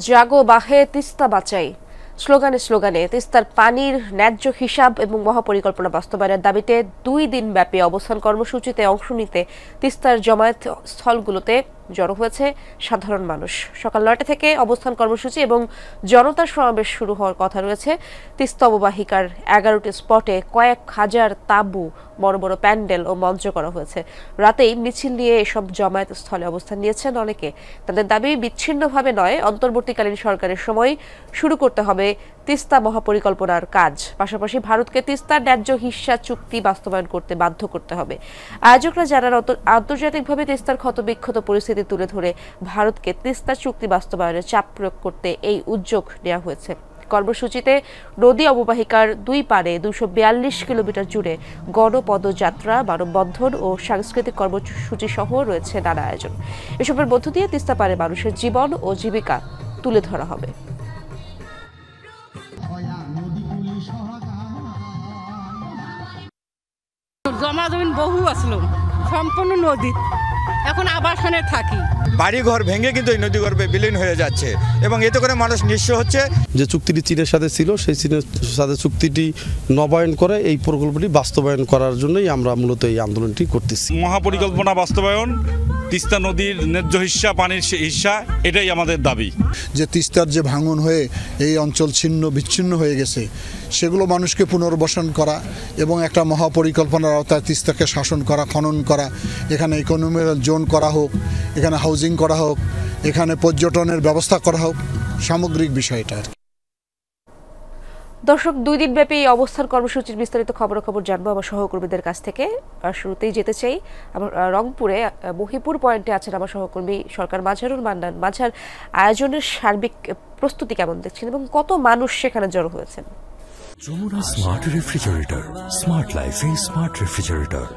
জাগো বাহে তিস্তা বাঁচাই স্লোগানে স্লোগানে তিস্তার পানির ন্যায্য হিসাব এবং মহাপরিকল্পনা বাস্তবায়নের দাবিতে 2 দিন ব্যাপী অবস্থান কর্মসূচিতে অংশ নিতে তিস্তার জমায়েত স্থলগুলোতে জড়ো হয়েছে সাধারণ মানুষ। সকাল 9টা থেকে অবস্থান কর্মসূচি এবং জনতার সমাবেশ শুরু হওয়ার কথা রয়েছে। তিস্তা অববাহিকার 11টি স্পটে কয়েক হাজার তাঁবু, বড় বড় প্যান্ডেল ও মঞ্চ করা হয়েছে। রাতেই মিছিল নিয়ে এসব জমায়েত স্থলে অবস্থান নিয়েছেন অনেকে। তাদের দাবি বিচ্ছিন্নভাবে নয়, অন্তর্বর্তীকালীন সরকারের সময় শুরু করতে হবে তিস্তা মহাপরিকল্পনার কাজ। পাশাপাশি ভারতকে তিস্তার ন্যায্য হিস্সা চুক্তি বাস্তবায়ন করতে বাধ্য করতে হবে। আয়োজকরা জানান, আন্তর্জাতিকভাবে তিস্তার ক্ষতবিক্ষত পরিস্থিতি তুলে ধরে ভারতকে তিস্তা চুক্তি বাস্তবায়নে চাপ প্রয়োগ করতে এই উদ্যোগ নেওয়া হয়েছে। কর্মসূচিতে নদী অববাহিকার 2 পারে 242 কিলোমিটার জুড়ে গণপদযাত্রা, মানববন্ধন ও সাংস্কৃতিক কর্মসূচি সহ রয়েছে নানা আয়োজন। এসবের মধ্য দিয়ে তিস্তা পারে মানুষের জীবন ও জীবিকা তুলে ধরা হবে। জমাজমিন বহু আসলো, সম্পূর্ণ নদী, এখন আবাসনে থাকি। বাড়ি ঘর ভেঙে কিন্তু এই নদী গর্ভে বিলীন হয়ে যাচ্ছে এবং এতে করে মানুষ নিঃস্ব হচ্ছে। যে চুক্তিটি চীনের সাথে ছিল, সেই চীনের সাথে চুক্তিটি নবায়ন করে এই প্রকল্পটি বাস্তবায়ন করার জন্যই আমরা মূলত এই আন্দোলনটি করতেছি। মহাপরিকল্পনা বাস্তবায়ন, তিস্তা নদীর ন্যায্য হিস্সা, পানির হিস্সা, এটাই আমাদের দাবি। যে তিস্তার যে ভাঙন হয়ে এই অঞ্চল ছিন্ন বিচ্ছিন্ন হয়ে গেছে, সেগুলো মানুষকে পুনর্বাসন করা এবং একটা মহাপরিকল্পনার আওতায় তিস্তাকে শাসন করা, খনন করা, এখানে ইকোনমিক জোন করা হোক, এখানে হাউজিং করা হোক, এখানে পর্যটনের ব্যবস্থা করা হোক, সামগ্রিক বিষয়টা। দর্শক, 2 দিন ব্যাপী অবস্থান কর্মসূচির বিস্তারিত খবরাখবর জানবো আমার সহকর্মীদের কাছ থেকে। শুরুতেই যেতে চাই আমার রংপুরে মহিপুর পয়েন্টে আছেন আমার সহকর্মী সরকার মাঝারুল মান্নান। মাঝার, আয়োজনের সার্বিক প্রস্তুতি কেমন দেখছেন এবং কত মানুষ সেখানে জড়ো হয়েছেন? যমুনা স্মার্ট রেফ্রিজারেটর, স্মার্ট লাইফে স্মার্ট রেফ্রিজারেটর।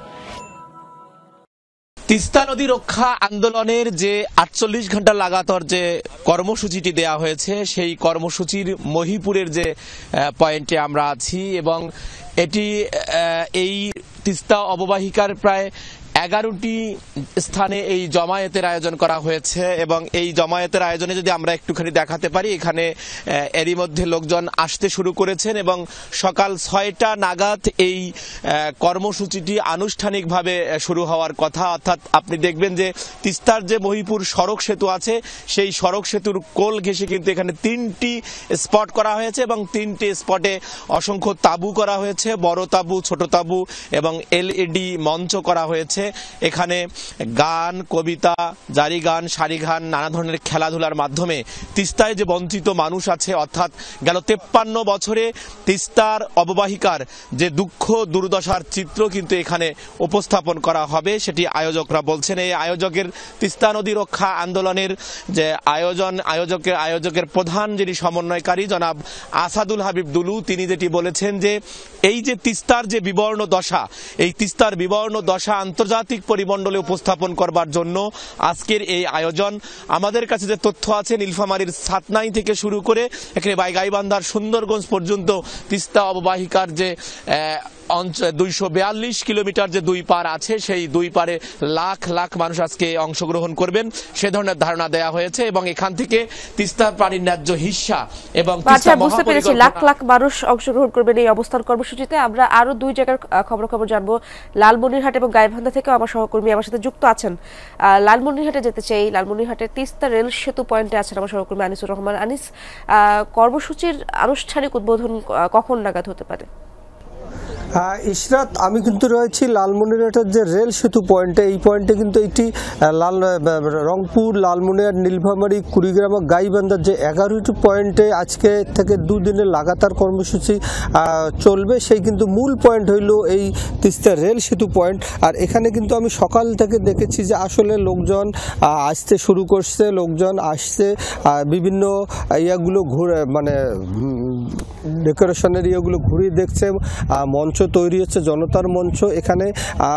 তিস্তা নদী রক্ষা আন্দোলনের যে 48 ঘন্টা লাগাতার যে কর্মসূচিটি দেয়া হয়েছে, সেই কর্মসূচির মহিপুরের যে পয়েন্টে আমরা আছি এবং এটি এই তিস্তা অববাহিকার প্রায় 11টি স্থানে এই জমায়েতের আয়োজন করা হয়েছে এবং এই জমায়েতের আয়োজনে যদি আমরা একটুখানি দেখাতে পারি, এখানে এরই মধ্যে লোকজন আসতে শুরু করেছেন এবং সকাল 6টা নাগাদ এই কর্মসূচিটি আনুষ্ঠানিকভাবে শুরু হওয়ার কথা। অর্থাৎ আপনি দেখবেন যে তিস্তার যে মহিপুর সড়ক সেতু আছে, সেই সড়ক সেতুর কোল ঘেঁষে কিন্তু এখানে 3টি স্পট করা হয়েছে এবং 3টি স্পটে অসংখ্য তাঁবু করা হয়েছে, বড় তাঁবু, ছোট তাঁবু এবং LED মঞ্চ করা হয়েছে। এখানে গান, কবিতা, জারি গান, সারি গান, নানা ধরনের খেলাধুলার মাধ্যমে তিস্তায় যে বঞ্চিত মানুষ আছে, অর্থাৎ গেল 53 বছরে তিস্তার অববাহিকার যে দুঃখ দুর্দশার চিত্র কিন্তু এখানে উপস্থাপন করা হবে, সেটি আয়োজকরা বলছেন। এই আয়োজকের তিস্তা নদী রক্ষা আন্দোলনের যে আয়োজকের প্রধান যিনি সমন্বয়কারী জনাব আসাদুল হাবিব দুলু, তিনি যেটি বলেছেন যে এই যে তিস্তার যে বিবর্ণ দশা, এই তিস্তার বিবর্ণ দশা আন্তর্জাতিক পরিমণ্ডলে উপস্থাপন করবার জন্য আজকের এই আয়োজন। আমাদের কাছে যে তথ্য আছে, নীলফামারীর সাতনাই থেকে শুরু করে এখানে গাইবান্ধার সুন্দরগঞ্জ পর্যন্ত তিস্তা অববাহিকার যে 242 কিলোমিটার যে 2 পার আছে, সেই 2 পারে লাখ লাখ মানুষ আজকে অংশগ্রহণ করবেন, সে ধরনের ধারণা দেয়া হয়েছে এবং এখান থেকে তিস্তার পানির ন্যায্য হিস্সা এবং বুঝতে পেরেছি লাখ লাখ মানুষ অংশগ্রহণ করবেন এই অবস্থান কর্মসূচিতে। আমরা আরো 2 জায়গার খবর জানবো। লালমনিরহাট এবং গাইবান্ধা থেকে আমার সহকর্মী আমার সাথে যুক্ত আছেন। লালমনিরহাটে যেতে চাই। লালমনিরহাটের তিস্তা রেল সেতু পয়েন্টে আছেন আমার সহকর্মী আনিসুর রহমান। আনিস, কর্মসূচির আনুষ্ঠানিক উদ্বোধন কখন নাগাদ হতে পারে? ইশরাত, আমি কিন্তু রয়েছি লালমনিরহাটের যে রেল সেতু পয়েন্টে। এই পয়েন্টে কিন্তু এটি রংপুর, লালমনিরহাট, নীলফামারী, কুড়িগ্রাম, গাইবান্ধার যে 11টি পয়েন্টে আজকে থেকে 2 দিনের লাগাতার কর্মসূচি চলবে, সেই কিন্তু মূল পয়েন্ট হইল এই তিস্তা রেল সেতু পয়েন্ট। আর এখানে কিন্তু আমি সকাল থেকে দেখেছি যে আসলে লোকজন আসতে শুরু করছে, লোকজন আসছে, বিভিন্ন ইয়াগুলো ঘুরে মানে ডেকোরেশনের ইয়েগুলো ঘুরিয়ে দেখছে, মঞ্চ তৈরি হচ্ছে, জনতার মঞ্চ। এখানে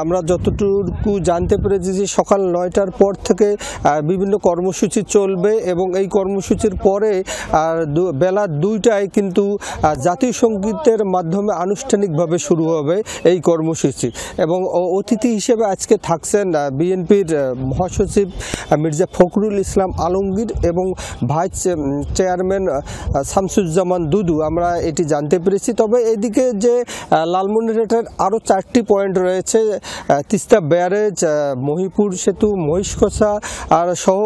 আমরা যতটুকু জানতে পেরেছি যে সকাল 9টার পর থেকে বিভিন্ন কর্মসূচি চলবে এবং এই কর্মসূচির পরে বেলা 2টায় কিন্তু জাতীয় সঙ্গীতের মাধ্যমে আনুষ্ঠানিকভাবে শুরু হবে এই কর্মসূচি। এবং অতিথি হিসেবে আজকে থাকছেন বিএনপির মহাসচিব মির্জা ফখরুল ইসলাম আলমগীর এবং ভাইস চেয়ারম্যান শামসুজ্জামান দুদু, আমরা এটি জানতে পেরেছি। তবে এদিকে যে লালমনিরহাটের আরও 4টি পয়েন্ট রয়েছে, তিস্তা ব্যারেজ, মহিপুর সেতু, মহিষকছা আর সহ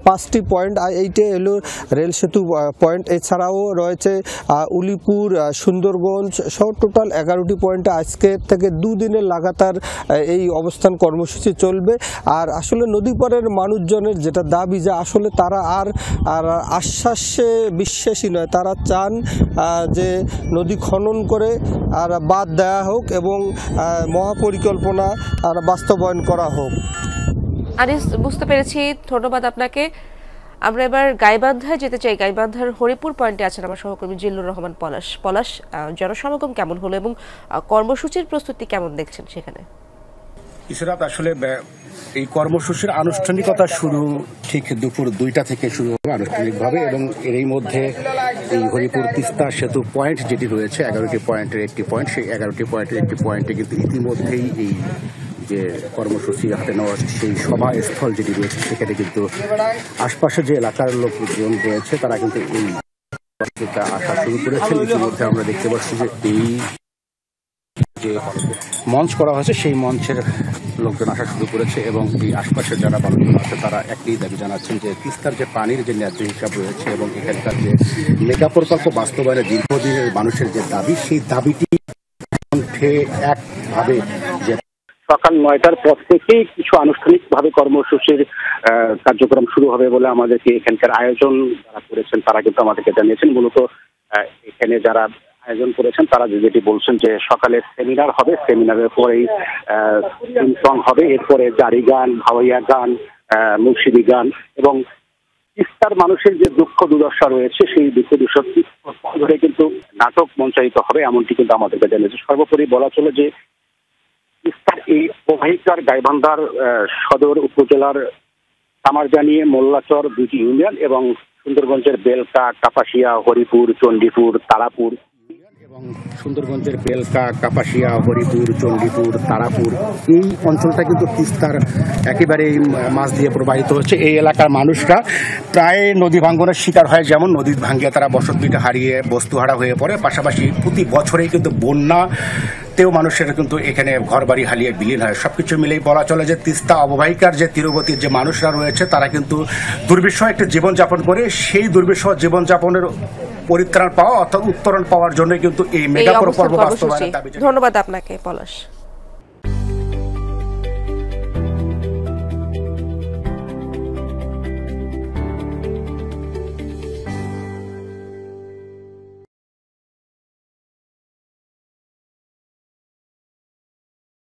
5টি পয়েন্ট, এইটা হলো রেল সেতু পয়েন্ট। এছাড়াও রয়েছে উলিপুর, সুন্দরগঞ্জ সহ টোটাল 11টি পয়েন্টে আজকে থেকে 2 দিনের লাগাতার এই অবস্থান কর্মসূচি চলবে। আর আসলে নদীপাড়ের মানুষজনের যেটা দাবি, যে আসলে তারা আর আশ্বাসে বিশ্বাসী নয়, তারা চান যে নদী খনন করে আর বাঁধ দেওয়া হোক এবং মহাপরিকল্পনা আর বাস্তবায়ন করা হোক। আনিস, বুঝতে পেরেছি, ধন্যবাদ আপনাকে। আমরা এবার গাইবান্ধায় যেতে চাই। গাইবান্ধার হরিপুর পয়েন্টে আছেন আমার সহকর্মী জিল্লুর রহমান পলাশ। পলাশ, জনসমাগম কেমন হলো এবং কর্মসূচির প্রস্তুতি কেমন দেখছেন সেখানে? ইসরাত, আসলে এই কর্মসূচির আনুষ্ঠানিকতা শুরু ঠিক দুপুর 2টা থেকে শুরু হবে আনুষ্ঠানিকভাবে, এবং এরই মধ্যে এই হরিপুর তিস্তা সেতু পয়েন্ট যেটি রয়েছে 11টি পয়েন্টের একটি পয়েন্ট, সেই 11টি পয়েন্টের একটি পয়েন্টে কিন্তু ইতিমধ্যেই এই যে কর্মসূচি হাতে নেওয়া সেই সভাস্থল যেটি রয়েছে সেখানে কিন্তু আশপাশে যে এলাকার লোকজন রয়েছে তারা কিন্তু এই আসা শুরু করেছেন। ইতিমধ্যে আমরা দেখতে পাচ্ছি যে এই যে মঞ্চ করা হয়েছে সেই মঞ্চের লোকজন আসা শুরু করেছে, এবং এই আশপাশের যারা মানুষজন আছে তারা একই দাবি জানাচ্ছেন যে তিস্তার যে পানির যে ন্যায্য হিসাব রয়েছে এবং এখানকার যে মেগা প্রকল্প বাস্তবায়নের দীর্ঘদিনের মানুষের যে দাবি, সেই দাবিটি একভাবে যে সকাল 9টার পর থেকেই কিছু আনুষ্ঠানিকভাবে কর্মসূচির কার্যক্রম শুরু হবে বলে আমাদেরকে এখানকার আয়োজন যারা করেছেন তারা কিন্তু আমাদেরকে জানিয়েছেন। মূলত এখানে যারা আয়োজন করেছেন তারা যেটি বলছেন যে সকালে সেমিনার হবে, সেমিনারের পরেই সং হবে, এরপরে জারি গান, ভাওয়াইয়া গান, মুর্শিদি গান এবং তিস্তার মানুষের যে দুঃখ দুর্দশা রয়েছে সেই দুঃখ দুর্দশা ধরে কিন্তু নাটক মঞ্চায়িত হবে, এমনটি কিন্তু আমাদেরকে জানিয়েছে। সর্বোপরি বলা চলে যে তিস্তার এই প্রবাহিকার গাইবান্ধার সদর উপজেলার কামারজানি, মোল্লাচর 2টি ইউনিয়ন এবং সুন্দরগঞ্জের বেলকা, কাপাসিয়া, হরিপুর, চণ্ডীপুর, তারাপুর এবং সুন্দরগঞ্জের বেলকা, কাপাসিয়া, হরিপুর, চণ্ডীপুর, তারাপুর এই অঞ্চলটা কিন্তু তিস্তার একেবারেই মাছ দিয়ে প্রবাহিত হচ্ছে। এই এলাকার মানুষরা প্রায় নদী ভাঙ্গনের শিকার হয়, যেমন নদী ভাঙ্গিয়ে তারা বসতভিটা হারিয়ে বস্তুহারা হয়ে পড়ে, পাশাপাশি প্রতি বছরেই কিন্তু বন্যাতেও মানুষের কিন্তু এখানে ঘরবাড়ি হারিয়ে বিলীন হয়। সবকিছু মিলেই বলা চলে যে তিস্তা অববাহিকার যে তীরবর্তী যে মানুষরা রয়েছে তারা কিন্তু দুর্বিষহ একটা জীবনযাপন করে, সেই দুর্বিষহ জীবনযাপনের পরিত্রাণ পাওয়া অর্থাৎ উত্তরণ পাওয়ার জন্য কিন্তু এই মেগা প্রকল্প বাস্তবায়নের দাবি। ধন্যবাদ আপনাকে পলাশ।